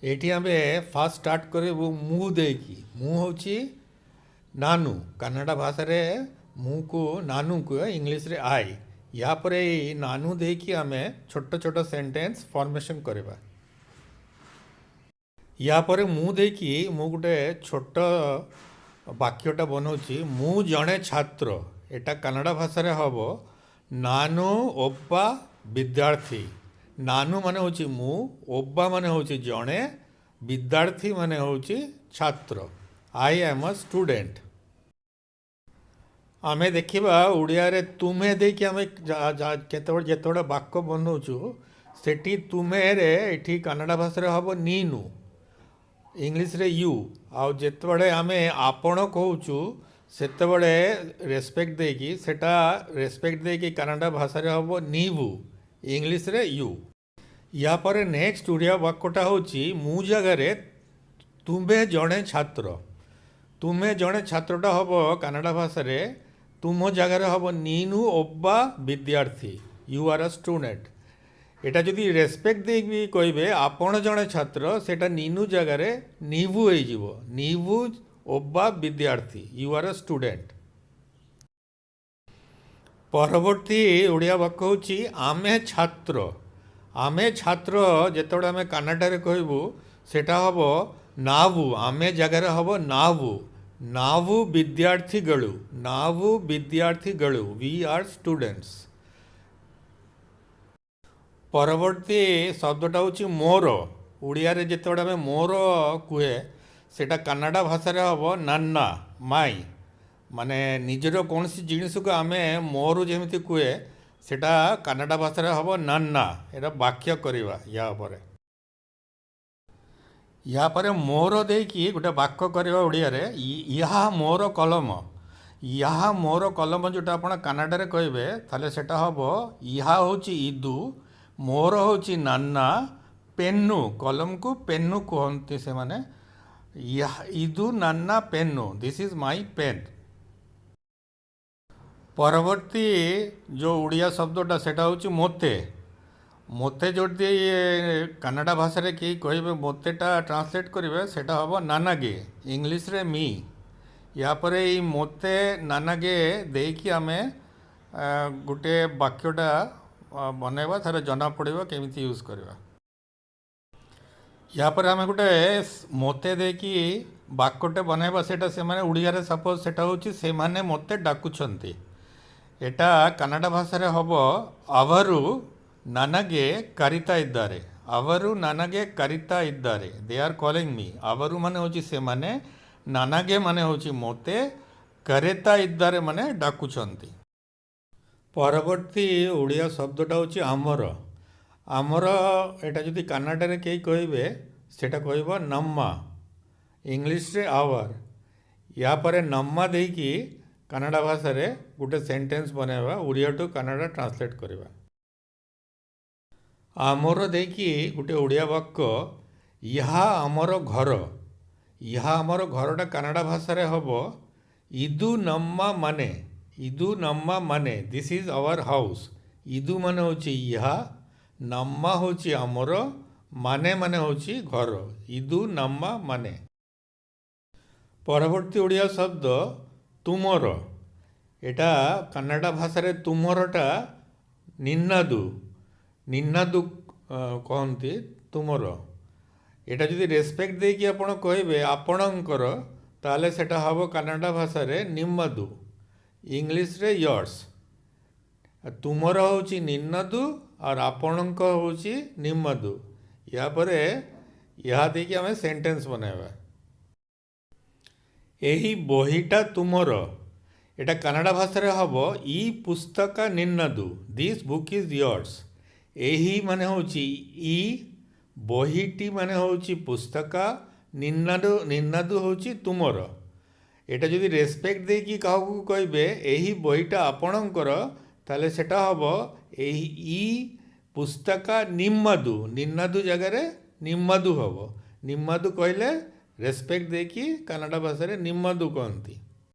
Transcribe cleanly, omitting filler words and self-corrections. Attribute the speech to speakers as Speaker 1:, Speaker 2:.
Speaker 1: ଏଇଠି ଆମେ first start କରିବୁ ମୁଁ ଦେଇକି। ମୁଁ ହେଉଛି ନାନୁ, କନ୍ନଡ଼ ଭାଷାରେ ମୁଁକୁ ନାନୁ କୁହେ, ଇଂଲିଶରେ ଆଇ। ୟା ପରେ ଏଇ ନାନୁ ଦେଇକି ଆମେ ଛୋଟ ଛୋଟ ସେଣ୍ଟେନ୍ସ ଫର୍ମେସନ୍ କରିବା। ୟା ପରେ ମୁଁ ଦେଇକି ମୁଁ ଗୋଟେ ଛୋଟ ବାକ୍ୟଟା ବନାଉଛି। ମୁଁ ଜଣେ ଛାତ୍ର, ଏଟା କନ୍ନଡ଼ ଭାଷାରେ ହେବ ନାନୁ ಒಬ್ಬ ବିଦ୍ୟାର୍ଥୀ। ନାନୁ ମାନେ ହେଉଛି ମୁଁ, ಒಬ್ಬ ମାନେ ହେଉଛି ଜଣେ, ବିଦ୍ୟାର୍ଥୀ ମାନେ ହେଉଛି ଛାତ୍ର। ଆଇ ଆମ୍ ଅ ଷ୍ଟୁଡେଣ୍ଟ। ଆମେ ଦେଖିବା ଓଡ଼ିଆରେ ତୁମେ ଦେଇକି ଆମେ କେତେବେଳେ ଯେତେବେଳେ ବାକ୍ୟ ବନାଉଛୁ ସେଠି ତୁମେରେ ଏଠି କନ୍ନଡ଼ ଭାଷାରେ ହେବ ನೀನು, ଇଂଲିଶରେ ୟୁ। ଆଉ ଯେତେବେଳେ ଆମେ ଆପଣ କହୁଛୁ ସେତେବେଳେ ରେସ୍ପେକ୍ଟ ଦେଇକି ସେଟା ରେସ୍ପେକ୍ଟ ଦେଇକି କନ୍ନଡ଼ ଭାଷାରେ ହେବ ನೀವು, ଇଂଲିଶରେ ୟୁ। ୟା ପରେ ନେକ୍ସଟ ଓଡ଼ିଆ ବାକ୍ୟଟା ହେଉଛି ମୁଁ ଜାଗାରେ ତୁମେ ଜଣେ ଛାତ୍ର। ତୁମେ ଜଣେ ଛାତ୍ରଟା ହେବ କନ୍ନଡ଼ ଭାଷାରେ ତୁମ ଜାଗାରେ ହେବ ನೀನು ಒಬ್ಬ ବିଦ୍ୟାର୍ଥୀ, ୟୁ ଆର୍ ଅ ଷ୍ଟୁଡେଣ୍ଟ। এটা যদি রেসপেক্ট ଦେଇକି କହିବେ ଆପଣ ଜଣେ ଛାତ୍ର, ସେଟା ନିନୁ ଜାଗାରେ ନିଭୁ ହେଇଯିବ। ନିଭୁ ಒಬ್ಬ ବିଦ୍ୟାର୍ଥୀ, ୟୁ ଆର୍ ଅ ଷ୍ଟୁଡେଣ୍ଟ। ପରବର୍ତ୍ତୀ ଓଡ଼ିଆ ବାକ୍ୟ ହେଉଛି ଆମେ ଛାତ୍ର। ଆମେ ଛାତ୍ର ଯେତେବେଳେ ଆମେ କନ୍ନଡ଼ରେ କହିବୁ ସେଟା ହେବ ನಾವು, ଆମେ ଜାଗାରେ ହେବ ನಾವು। ನಾವು ವಿದ್ಯಾರ್ಥಿಗಳು, ನಾವು ವಿದ್ಯಾರ್ಥಿಗಳು, ವಿ ಆರ್ ಸ್ಟೂಡೆಂಟ್ಸ್। ପରବର୍ତ୍ତୀ ଶବ୍ଦଟା ହେଉଛି ମୋର। ଓଡ଼ିଆରେ ଯେତେବେଳେ ଆମେ ମୋର କୁହେ ସେଟା କନ୍ନଡ଼ ଭାଷାରେ ହେବ ନାନା, ମାଇ। ମାନେ ନିଜର କୌଣସି ଜିନିଷକୁ ଆମେ ମୋର ଯେମିତି କୁହେ ସେଟା କନ୍ନଡ଼ ଭାଷାରେ ହେବ ନାନା। ଏଟା ବାକ୍ୟ କରିବା ୟା ପରେ। ୟା ପରେ ମୋର ଦେଇକି ଗୋଟେ ବାକ୍ୟ କରିବା ଓଡ଼ିଆରେ ଇହା ମୋର କଲମ। ଇହା ମୋର କଲମ ଯେଉଁଟା ଆପଣ କନ୍ନଡ଼ରେ କହିବେ ତାହେଲେ ସେଟା ହେବ ଇହା ହେଉଛି ଇଦୁ, ମୋର ହେଉଛି ନାନା, ପେନ୍ନୁ, କଲମକୁ ପେନ୍ନୁ କୁହନ୍ତି ସେମାନେ। ଇଦୁ ନାନା ପେନ୍ନୁ, ଦିସ୍ ଇଜ୍ ମାଇ ପେନ୍। ପରବର୍ତ୍ତୀ ଯେଉଁ ଓଡ଼ିଆ ଶବ୍ଦଟା ସେଟା ହେଉଛି ମୋତେ। ମୋତେ ଯଦି କନ୍ନଡ଼ ଭାଷାରେ କେହି କହିବେ ମୋତେଟା ଟ୍ରାନ୍ସଲେଟ୍ କରିବେ ସେଟା ହେବ ନାନାଗେ, ଇଂଲିଶରେ ମି। ୟା ପରେ ଏଇ ମୋତେ ନାନାଗେ ଦେଇକି ଆମେ ଗୋଟେ ବାକ୍ୟଟା ବନେଇବା, ତାର ଜଣାପଡ଼ିବ କେମିତି ୟୁଜ୍ କରିବା। ୟା ପରେ ଆମେ ଗୋଟେ ମୋତେ ଦେଇକି ବାକ୍ୟଟେ ବନେଇବା, ସେଟା ସେମାନେ ଓଡ଼ିଆରେ ସପୋଜ ସେଟା ହେଉଛି ସେମାନେ ମୋତେ ଡାକୁଛନ୍ତି। ଏଟା କନ୍ନଡ଼ ଭାଷାରେ ହେବ ಅವರು ನನಗೆ ಕರಿತಾ ಇದ್ದಾರೆ, ಅವರು ನನಗೆ ಕರಿತಾ ಇದ್ದಾರೆ, ଦେ ଆର୍ କଲିଂ ମି। ಅವರು ମାନେ ହେଉଛି ସେମାନେ, ನನಗೆ ମାନେ ହେଉଛି ମୋତେ, ಕರೆತಾ ಇದ್ದಾರೆ ମାନେ ଡାକୁଛନ୍ତି। ପରବର୍ତ୍ତୀ ଓଡ଼ିଆ ଶବ୍ଦଟା ହେଉଛି ଆମର। ଆମର ଏଟା ଯଦି କନ୍ନଡ଼ରେ କେହି କହିବେ ସେଟା କହିବ ನಮ್ಮ, ଇଂଲିଶରେ ଆୱାର। ୟା ପରେ ನಮ್ಮ ଦେଇକି କନ୍ନଡ଼ ଭାଷାରେ ଗୋଟେ ସେଣ୍ଟେନ୍ସ ବନେଇବା, ଓଡ଼ିଆ ଟୁ କନ୍ନଡ଼ ଟ୍ରାନ୍ସଲେଟ୍ କରିବା। ଆମର ଦେଇକି ଗୋଟେ ଓଡ଼ିଆ ବାକ୍ୟ ଇହା ଆମର ଘର। ଇହା ଆମର ଘରଟା କନ୍ନଡ଼ ଭାଷାରେ ହେବ ଇଦୁ ನಮ್ಮ ಮನೆ, ଇଦୁ ನಮ್ಮ ಮನೆ, ଦିସ୍ ଇଜ୍ ଆୱାର ହାଉସ୍। ଇଦୁ ମାନେ ହେଉଛି ଇହା, ನಮ್ಮ ହେଉଛି ଆମର, ମାନେ ମାନେ ହେଉଛି ଘର, ଇଦୁ ನಮ್ಮ ಮನೆ। ପରବର୍ତ୍ତୀ ଓଡ଼ିଆ ଶବ୍ଦ ତୁମର। ଏଟା କନ୍ନଡ଼ ଭାଷାରେ ତୁମରଟା ନିନାଦୁ, ନିନାଦୁ କହନ୍ତି ତୁମର। ଏଟା ଯଦି ରେସ୍ପେକ୍ଟ ଦେଇକି ଆପଣ କହିବେ ଆପଣଙ୍କର ତାହେଲେ ସେଟା ହେବ କନ୍ନଡ଼ ଭାଷାରେ ନିಮ್ಮದು, ଇଂଲିଶରେ ୟର୍ସ। ତୁମର ହେଉଛି ନିନାଦୁ ଆଉ ଆପଣଙ୍କ ହେଉଛି ନିಮ್ಮದು। ୟା ପରେ ଏହା ଦେଇକି ଆମେ ସେଣ୍ଟେନ୍ସ ବନେଇବା। ଏହି ବହିଟା ତୁମର। ଏଟା କନ୍ନଡ଼ ଭାଷାରେ ହେବ ଇ ପୁସ୍ତକ ନିನ್ನದು, ଦିସ୍ ବୁକ୍ ଇଜ୍ ୟର୍ସ। ଏହି ମାନେ ହେଉଛି ଇ, ବହିଟି ମାନେ ହେଉଛି ପୁସ୍ତକ, ନିನ್ನದು, ନିನ್ನದು ହେଉଛି ତୁମର। ଏଟା ଯଦି ରେସ୍ପେକ୍ଟ ଦେଇକି କାହାକୁ କହିବେ ଏହି ବହିଟା ଆପଣଙ୍କର ତାହେଲେ ସେଟା ହେବ ଏହି ଇ ପୁସ୍ତକ ନିಮ್ಮದು, ନିನ್ನದು ଜାଗାରେ ନିಮ್ಮದು ହେବ। ନିಮ್ಮದು କହିଲେ ରେସ୍ପେକ୍ଟ ଦେଇକି କନ୍ନଡ଼ ଭାଷାରେ ନିಮ್ಮದು କହନ୍ତି।